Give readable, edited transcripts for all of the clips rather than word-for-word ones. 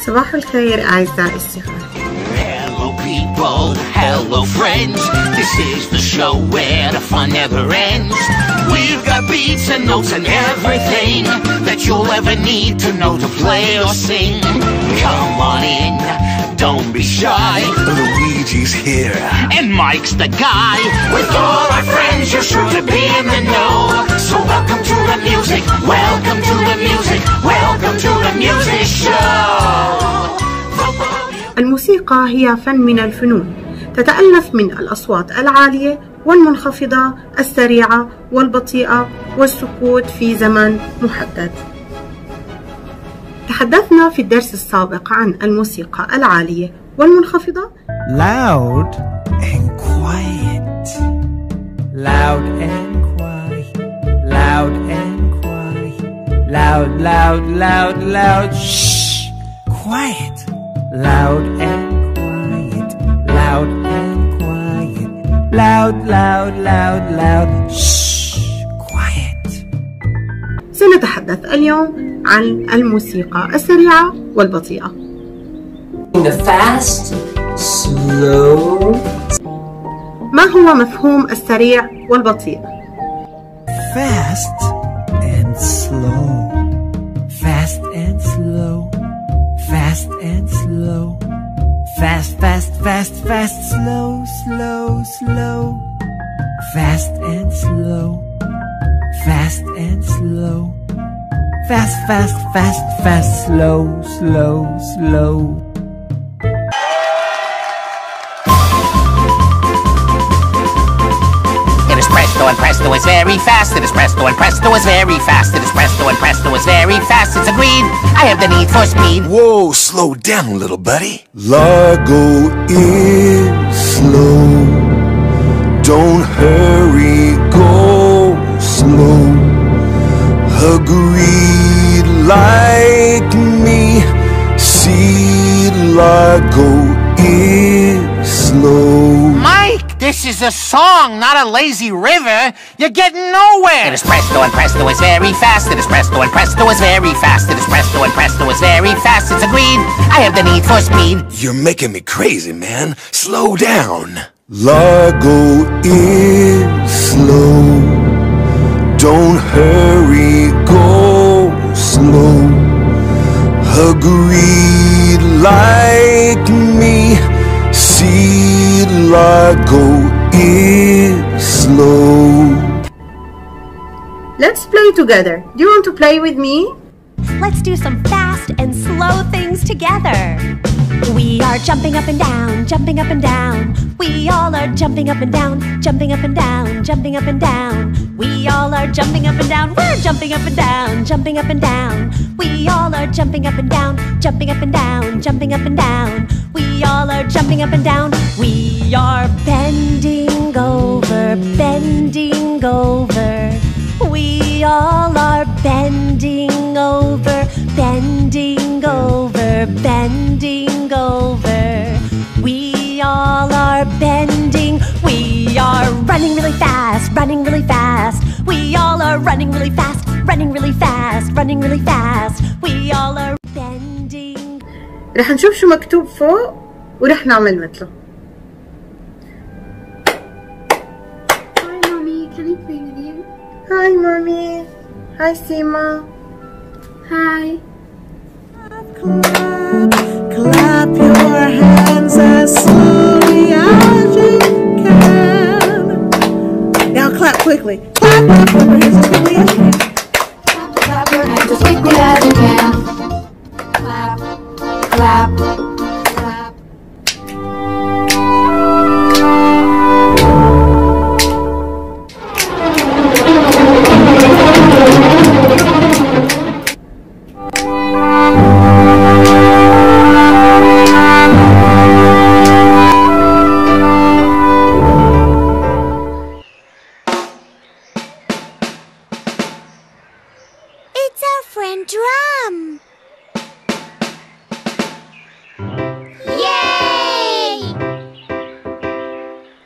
صباح الخير أعزائي الصغار. Hello people, hello friends. This is the show where the fun never ends. We've got beats and notes and everything that you'll ever need to know to play or sing. Come on in, don't be shy. Luigi's here and Mike's the guy. With all our friends, you're sure to be in the know. So welcome to the music, welcome to the music, welcome to the music show. الموسيقى هي فن من الفنون، تتألف من الأصوات العالية والمنخفضة، السريعة والبطيئة، والسكوت في زمن محدد. تحدثنا في الدرس السابق عن الموسيقى العالية والمنخفضة. Loud and quiet. Loud and quiet. Loud and quiet. Loud, loud, loud, loud. Shh. Quiet. Loud and quiet. Loud and quiet. Loud, loud, loud, loud. Shh. Quiet. سنتحدث اليوم عن الموسيقى السريعة والبطيئة. The fast, slow. ما هو مفهوم السريع والبطيء؟ Fast and slow. Fast and slow. Fast and slow. Fast, fast, fast, fast, slow, slow, slow. Fast and slow. Fast and slow. Fast, fast, fast, fast, slow, slow, slow. It is presto and presto is very fast. It is presto and presto is very fast. It is presto and presto is very fast. It's agreed. I have the need for speed. Whoa, slow down, little buddy. Largo is slow. Don't hurry, go slow. Agreed like me. See, Largo is slow. Mike, this is a song, not a lazy river. You're getting nowhere. It is presto and presto is very fast. It is presto and presto is very fast. It is presto and presto is very fast. It's agreed. I have the need for speed. You're making me crazy, man. Slow down. Largo is slow. Don't hurry, go slow. Agreed like me. See, Largo is slow. Let's play together. Do you want to play with me? Let's do some fast and slow things together. We are jumping up and down, jumping up and down. We all are jumping up and down, jumping up and down, jumping up and down. We all are jumping up and down. We're jumping up and down, jumping up and down. We all are jumping up and down, jumping up and down, jumping up and down. We all are jumping up and down. We are bending over, bending over. We all are bending over, bending over, bending over. We all are bending. We are running really fast, running really fast. We all are running really fast, running really fast, running really fast. We all are bending. رح نشوف شو مكتوب فوق ورح نعمل مثله. Hi mommy, can I play with you? Hi mommy. Hi Sima. Hi. Clap your hands as slowly as you can. Now clap quickly. Clap your hands as quickly as you can. Clap your hands as quickly as you can. Clap, clap, clap. Drum! Yay!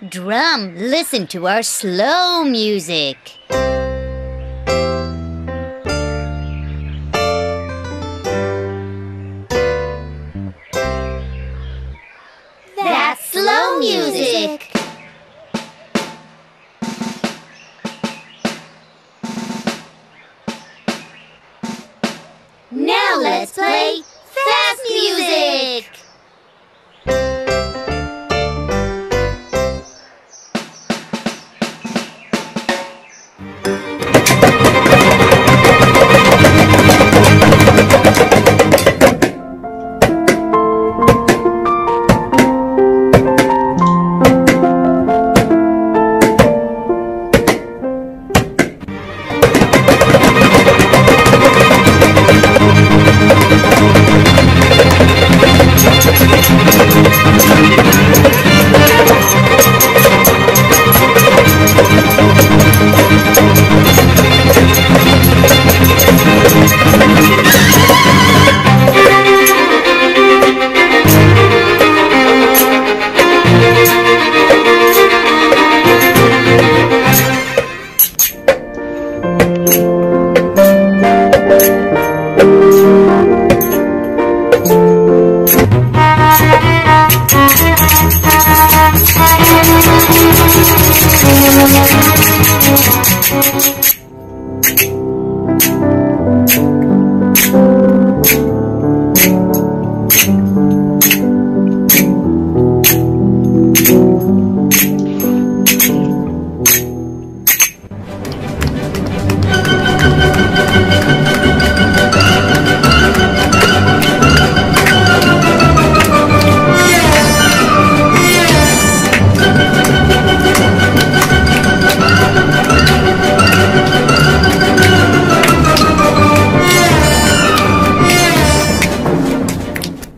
Drum, listen to our slow music. That's slow music. Now let's play fast music.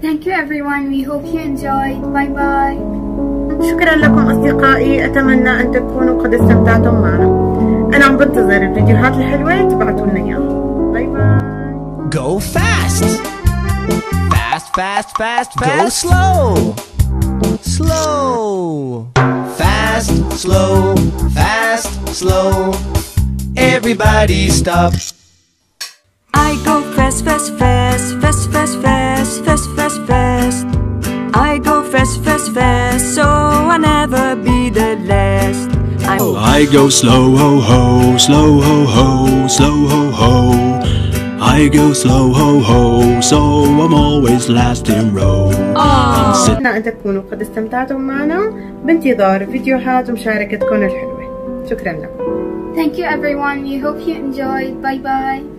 Thank you everyone. We hope you enjoyed. Bye bye. شكرا لكم أصدقائي، أتمنى أن تكونوا قد استمتعتم معنا. أنا عم بنتظر الفيديوهات الحلوة، تبعتوا لنا إياها. باي باي. Go fast! Fast, fast, fast, fast. Go slow! Slow! Fast, slow, fast, slow. Everybody stop. I go fast, fast, fast, fast, fast, fast, fast, fast, fast. I go fast, fast, fast, so I'll never be the last. I go slow ho ho, slow ho ho, slow ho ho. I go slow ho ho, so I'm always last in row. أتمنى أن تكونوا قد استمتعتم معنا، بانتظار فيديوهات ومشاركتكم الحلوة. شكرا لكم. Thank you everyone. We hope you enjoyed. Bye bye.